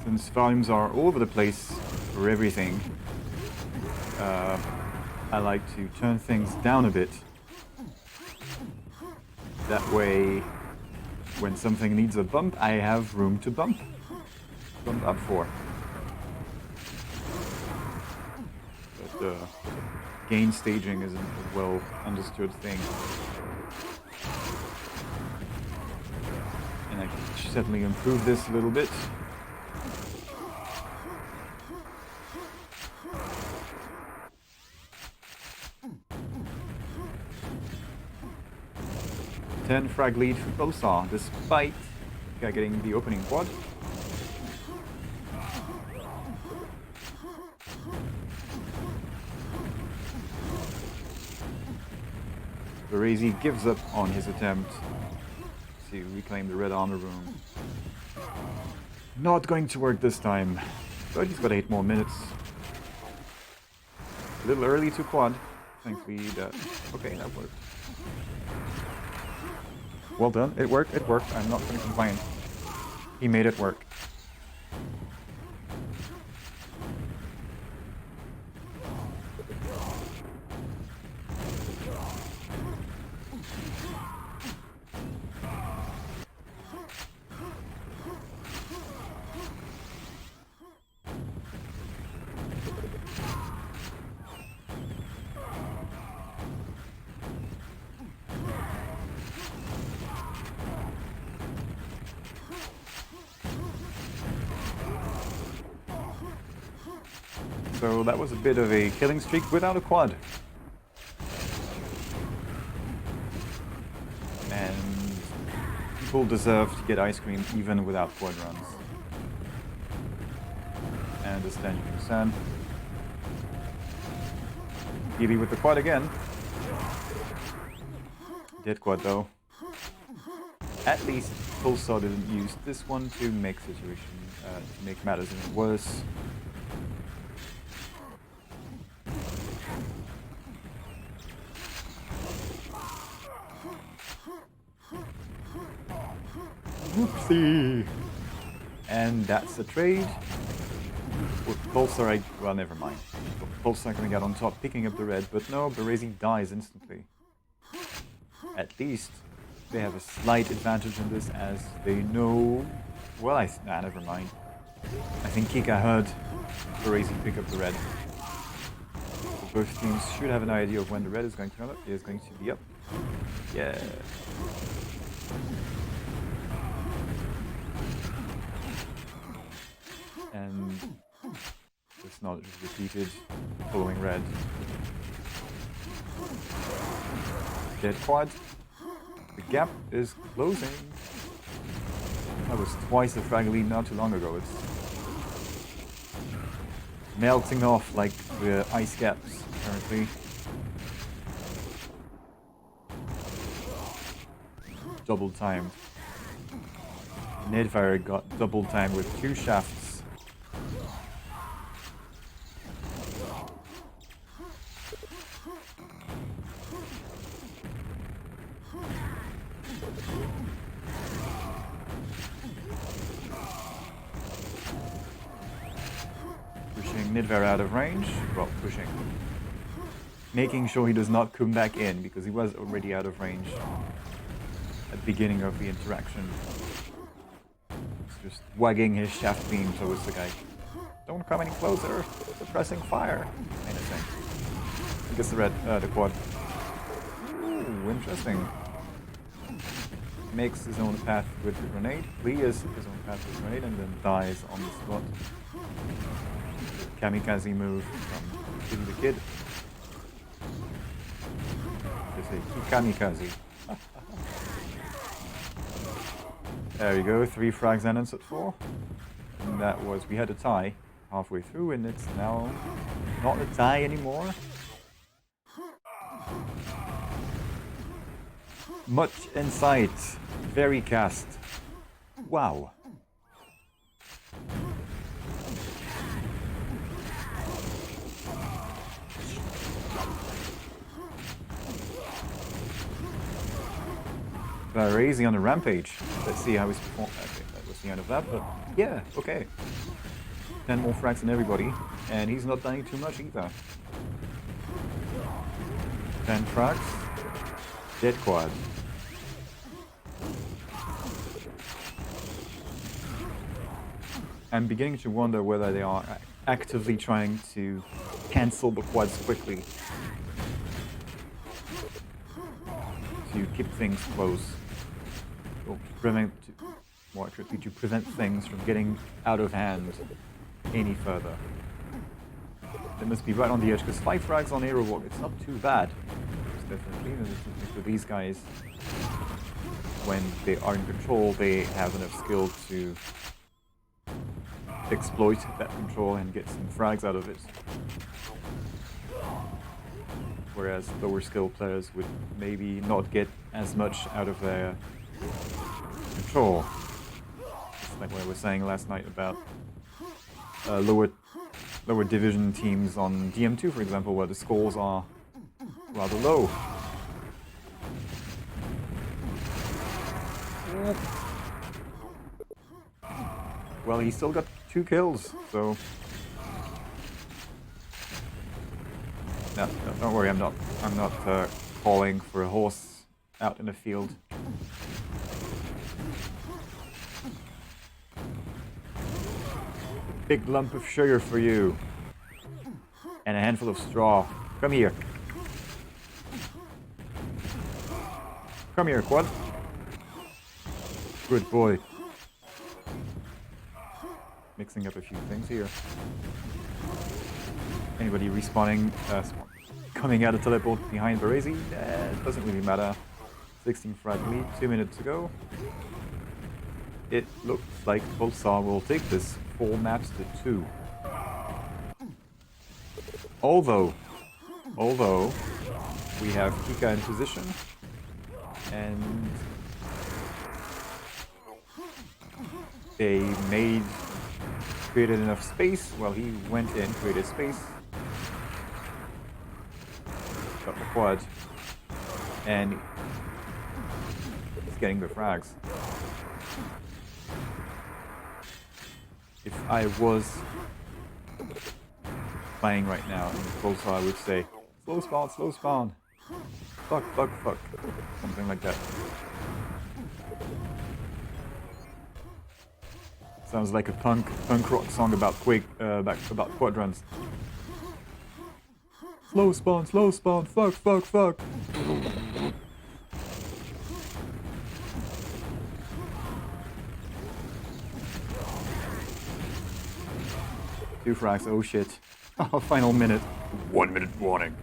[SPEAKER 1] Since volumes are all over the place for everything, I like to turn things down a bit. That way, when something needs a bump, I have room to bump up for. But gain staging isn't a well understood thing. And I can certainly improve this a little bit. Ten frag lead for Pulsar, despite Kika getting the opening quad. Berezi gives up on his attempt to reclaim the red armor room. Not going to work this time, but he's got 8 more minutes. A little early to quad. Thankfully, okay, that worked. Well done. It worked. I'm not going to complain. He made it work. So that was a bit of a killing streak without a quad. And people deserve to get ice cream even without quad runs. I understand your concern. Healy with the quad again. Dead quad though. At least Pulsar didn't use this one to make matters even worse. Whoopsie! And that's a trade. With Pulsar, well, never mind. Pulsar gonna get on top, picking up the red, but no, Berezi dies instantly. At least they have a slight advantage in this, as they know. Well, never mind. I think Kika heard Berezi pick up the red. So both teams should have an idea of when the red is going to come up. It is going to be up. Yeah. And this knowledge is repeated, following red. Dead quad. The gap is closing. That was twice the frag lead not too long ago. It's melting off like the ice caps currently. double timed. Nedfire got double timed with 2 shafts. Pushing Nidvar out of range. Well, pushing. Making sure he does not come back in, because he was already out of range at the beginning of the interaction. He's just wagging his shaft beam towards the guy. Don't come any closer, suppressing fire. Kind of thing. He gets the quad. Ooh, interesting. Makes his own path with the grenade, clears his own path with the grenade, and then dies on the spot. Kamikaze move from Kitty the Kid. They say kamikaze. There we go, 3 frags and at 4. And that was, we had a tie halfway through, and it's now not a tie anymore. Much in sight. Very cast. Wow. Crazy on the rampage. Let's see how he's performed. Okay, that was the end of that, but yeah, okay. 10 more frags than everybody, and he's not dying too much either. 10 frags. Dead quad. I'm beginning to wonder whether they are actively trying to cancel the quads quickly. To keep things close. Or more accurately, to prevent things from getting out of hand any further. They must be right on the edge, because 5 frags on Aerowalk, it's not too bad. It's definitely, for these guys, when they are in control, they have enough skill to exploit that control and get some frags out of it. Whereas lower skill players would maybe not get as much out of their control. It's like what I was saying last night about lower division teams on DM2, for example, where the scores are rather low. Well, he still got 2 kills, so no, don't worry, I'm not calling for a horse out in the field. Big lump of sugar for you. And a handful of straw. Come here. Come here, quad. Good boy. Mixing up a few things here. Anybody respawning, coming out of teleport behind Baresi? It doesn't really matter. 16 frag lead, 2 minutes to go. It looks like Pulsar will take this 4 maps to 2. Although we have Kika in position, and they created enough space. Well, he went in, created space, got the quad, and he's getting the frags. If I was playing right now in Pulsar, I would say, slow spawn, fuck, something like that. Sounds like a punk rock song about about quadruns. Slow spawn, fuck. 2 frags, oh shit. Oh, final minute. 1 minute warning.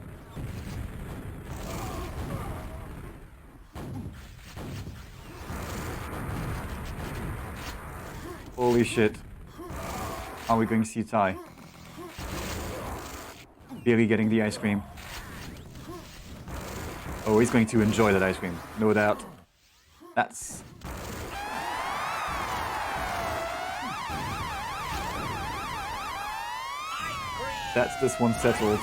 [SPEAKER 1] Holy shit. Are we going to see a tie? Billy getting the ice cream. Oh, he's going to enjoy that ice cream, no doubt. That's... That's this one settled.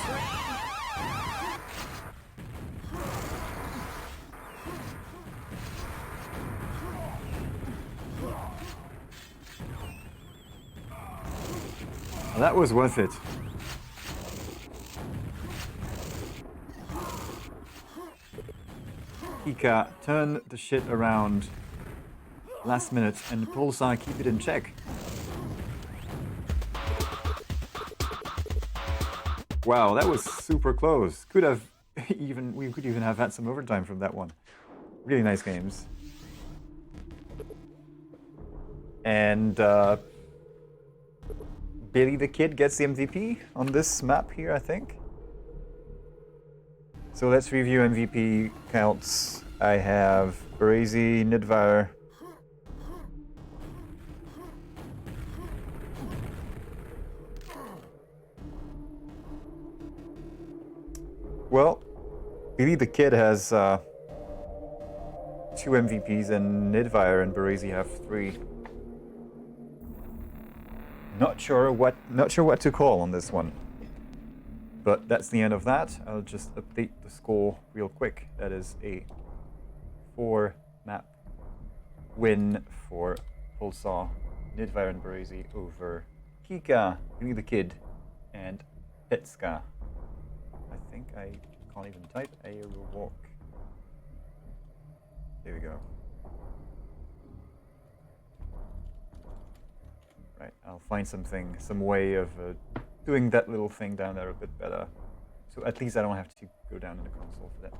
[SPEAKER 1] Well, that was worth it. Kika, turn the shit around last minute and Pulsar, keep it in check. Wow, that was super close. Could have even, we could even have had some overtime from that one. Really nice games. And Billy the Kid gets the MVP on this map here, I think. So let's review MVP counts. I have Brazy, Nidvar. Well, Billy the Kid has 2 MVPs and Nidvar and Brazy have 3. Not sure what to call on this one. But that's the end of that. I'll just update the score real quick. That is a 4-map win for Pulsar, Nidvar and Brazy over Kika, Billy the Kid, and Petska. I think I can't even type. I will walk. There we go. Right, I'll find something, some way of doing that little thing down there a bit better. So at least I don't have to go down in the console for that.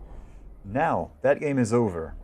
[SPEAKER 1] Now, that game is over.